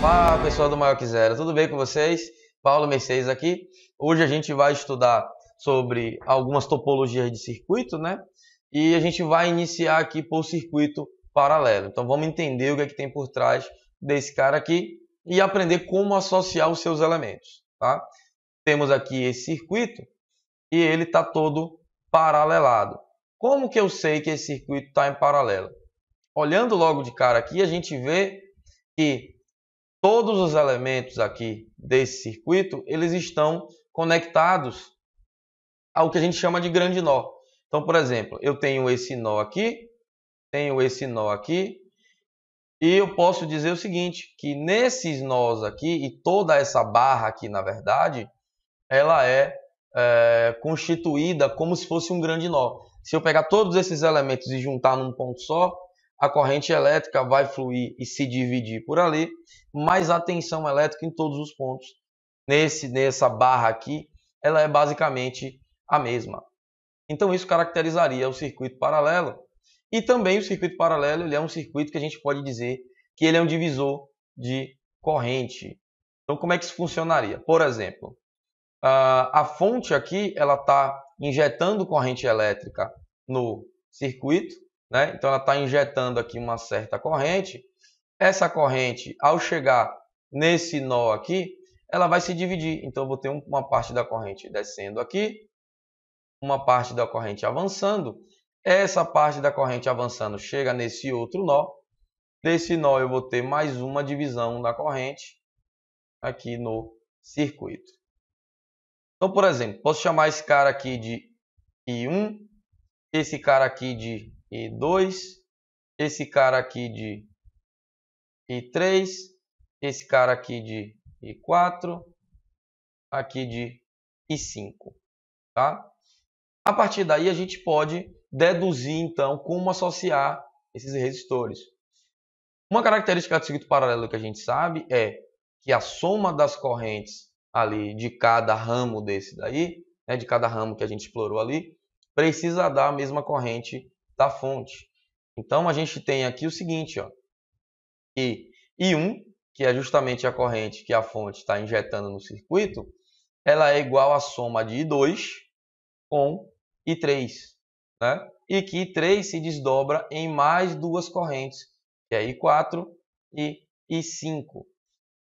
Fala pessoal do Maior que Zero, tudo bem com vocês? Paulo Mercedes aqui. Hoje a gente vai estudar sobre algumas topologias de circuito, né? E a gente vai iniciar aqui por circuito paralelo. Então vamos entender o que é que tem por trás desse cara aqui e aprender como associar os seus elementos, tá? Temos aqui esse circuito e ele está todo paralelado. Como que eu sei que esse circuito está em paralelo? Olhando logo de cara aqui, a gente vê que todos os elementos aqui desse circuito, eles estão conectados ao que a gente chama de grande nó. Então, por exemplo, eu tenho esse nó aqui, e eu posso dizer o seguinte, que nesses nós aqui, e toda essa barra aqui, na verdade, ela é constituída como se fosse um grande nó. Se eu pegar todos esses elementos e juntar num ponto só, a corrente elétrica vai fluir e se dividir por ali, mas a tensão elétrica em todos os pontos, nessa barra aqui, ela é basicamente a mesma. Então isso caracterizaria o circuito paralelo. E também o circuito paralelo ele é um circuito que a gente pode dizer que ele é um divisor de corrente. Então como é que isso funcionaria? Por exemplo, a fonte aqui ela está injetando corrente elétrica no circuito, né? Então ela está injetando aqui uma certa corrente. Essa corrente, ao chegar nesse nó aqui, ela vai se dividir. Então eu vou ter uma parte da corrente descendo aqui, uma parte da corrente avançando. Essa parte da corrente avançando chega nesse outro nó. Desse nó eu vou ter mais uma divisão da corrente aqui no circuito. Então, por exemplo, posso chamar esse cara aqui de I1, esse cara aqui de I2, esse cara aqui de I3, esse cara aqui de I4, aqui de I5, tá? A partir daí a gente pode deduzir então como associar esses resistores. Uma característica do circuito paralelo que a gente sabe é que a soma das correntes ali de cada ramo desse daí, né, de cada ramo que a gente explorou ali, precisa dar a mesma corrente da fonte. Então a gente tem aqui o seguinte, ó, que I1, que é justamente a corrente que a fonte está injetando no circuito, ela é igual à soma de I2 com I3, né? E que I3 se desdobra em mais duas correntes, que é I4 e I5.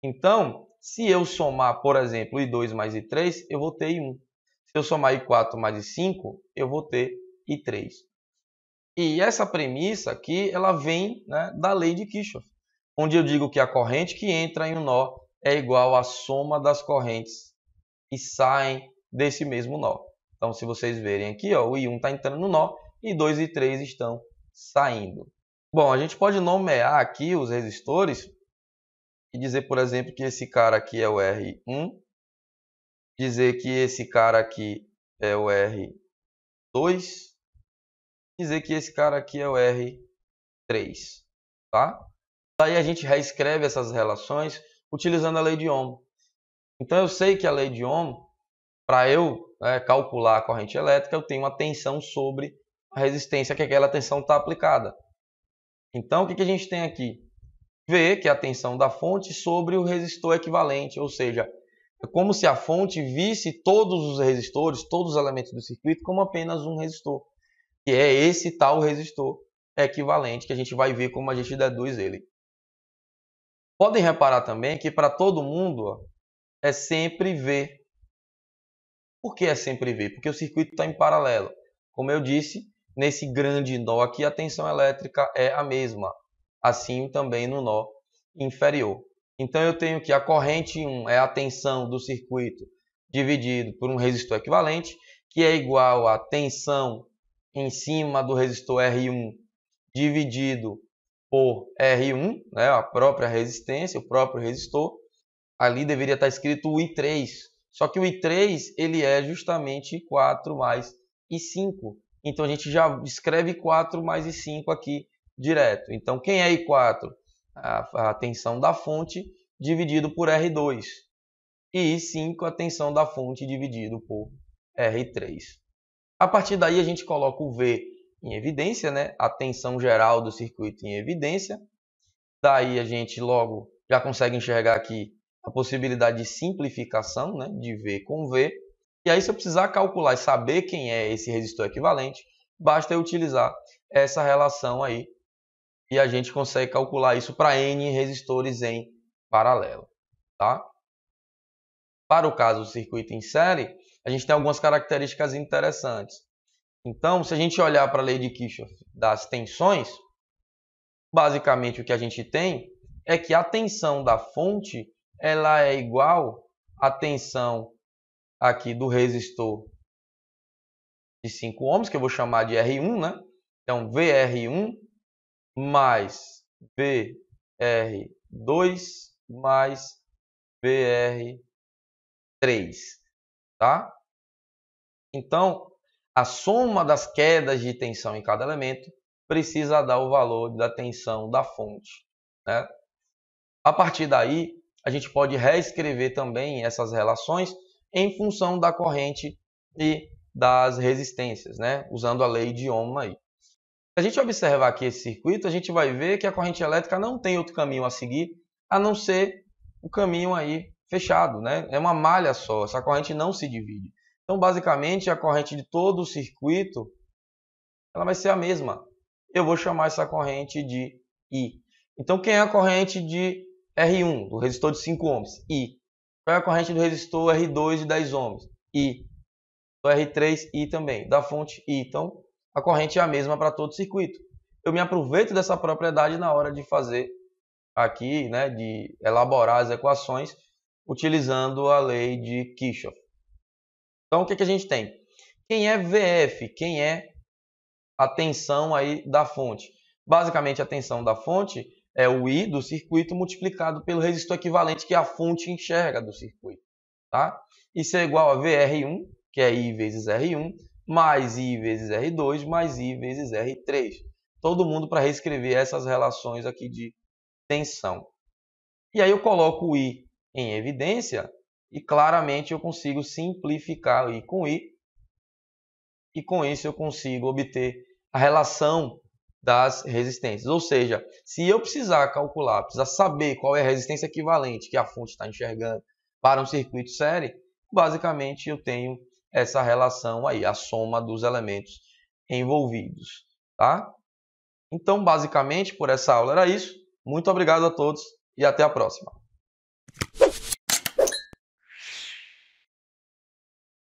Então, se eu somar, por exemplo, I2 mais I3, eu vou ter I1. Se eu somar I4 mais I5, eu vou ter I3. E essa premissa aqui, ela vem, né, da lei de Kirchhoff, onde eu digo que a corrente que entra em um nó é igual à soma das correntes que saem desse mesmo nó. Então, se vocês verem aqui, ó, o I1 está entrando no nó e I2 e I3 estão saindo. Bom, a gente pode nomear aqui os resistores e dizer, por exemplo, que esse cara aqui é o R1, dizer que esse cara aqui é o R2, dizer que esse cara aqui é o R3, tá? Daí a gente reescreve essas relações utilizando a lei de Ohm. Então eu sei que a lei de Ohm, para eu calcular a corrente elétrica, eu tenho uma tensão sobre a resistência que aquela tensão está aplicada. Então o que a gente tem aqui? V, que é a tensão da fonte, sobre o resistor equivalente, ou seja, é como se a fonte visse todos os resistores, todos os elementos do circuito, como apenas um resistor, que é esse tal resistor equivalente, que a gente vai ver como a gente deduz ele. Podem reparar também que para todo mundo ó, é sempre V. Por que é sempre V? Porque o circuito está em paralelo. Como eu disse, nesse grande nó aqui a tensão elétrica é a mesma. Assim também no nó inferior. Então eu tenho que a corrente 1 é a tensão do circuito dividido por um resistor equivalente, que é igual à tensão em cima do resistor R1 dividido por R1, né, a própria resistência, o próprio resistor. Ali deveria estar escrito o I3, só que o I3 ele é justamente I4 mais I5. Então a gente já escreve I4 mais I5 aqui direto. Então, quem é I4? A tensão da fonte dividido por R2. E I5, a tensão da fonte dividido por R3. A partir daí, a gente coloca o V em evidência, né? A tensão geral do circuito em evidência. Daí, a gente logo já consegue enxergar aqui a possibilidade de simplificação, né, de V com V. E aí, se eu precisar calcular e saber quem é esse resistor equivalente, basta eu utilizar essa relação aí e a gente consegue calcular isso para N resistores em paralelo. Tá? Para o caso do circuito em série, a gente tem algumas características interessantes. Então, se a gente olhar para a lei de Kirchhoff das tensões, basicamente o que a gente tem é que a tensão da fonte ela é igual à tensão aqui do resistor de 5 ohms, que eu vou chamar de R1, né? Então, VR1 mais VR2 mais VR3, tá? Então, a soma das quedas de tensão em cada elemento precisa dar o valor da tensão da fonte, né? A partir daí, a gente pode reescrever também essas relações em função da corrente e das resistências, né? Usando a lei de Ohm aí. Se a gente observar aqui esse circuito, a gente vai ver que a corrente elétrica não tem outro caminho a seguir, a não ser o caminho aí fechado, né? É uma malha só, essa corrente não se divide. Então, basicamente, a corrente de todo o circuito ela vai ser a mesma. Eu vou chamar essa corrente de I. Então, quem é a corrente de R1, do resistor de 5 ohms? I. Qual é a corrente do resistor R2 de 10 ohms? I. Do R3, I também. Da fonte, I. Então, a corrente é a mesma para todo o circuito. Eu me aproveito dessa propriedade na hora de fazer aqui, né, de elaborar as equações utilizando a lei de Kirchhoff. Então, o que a gente tem? Quem é VF? Quem é a tensão aí da fonte? Basicamente, a tensão da fonte é o I do circuito multiplicado pelo resistor equivalente que a fonte enxerga do circuito. Tá? Isso é igual a VR1, que é I vezes R1, mais I vezes R2, mais I vezes R3. Todo mundo para reescrever essas relações aqui de tensão. E aí eu coloco o I em evidência e claramente eu consigo simplificar o I com I. E com isso eu consigo obter a relação das resistências. Ou seja, se eu precisar calcular, precisar saber qual é a resistência equivalente que a fonte está enxergando para um circuito série, basicamente eu tenho essa relação aí, a soma dos elementos envolvidos. Tá? Então, basicamente, por essa aula era isso. Muito obrigado a todos e até a próxima.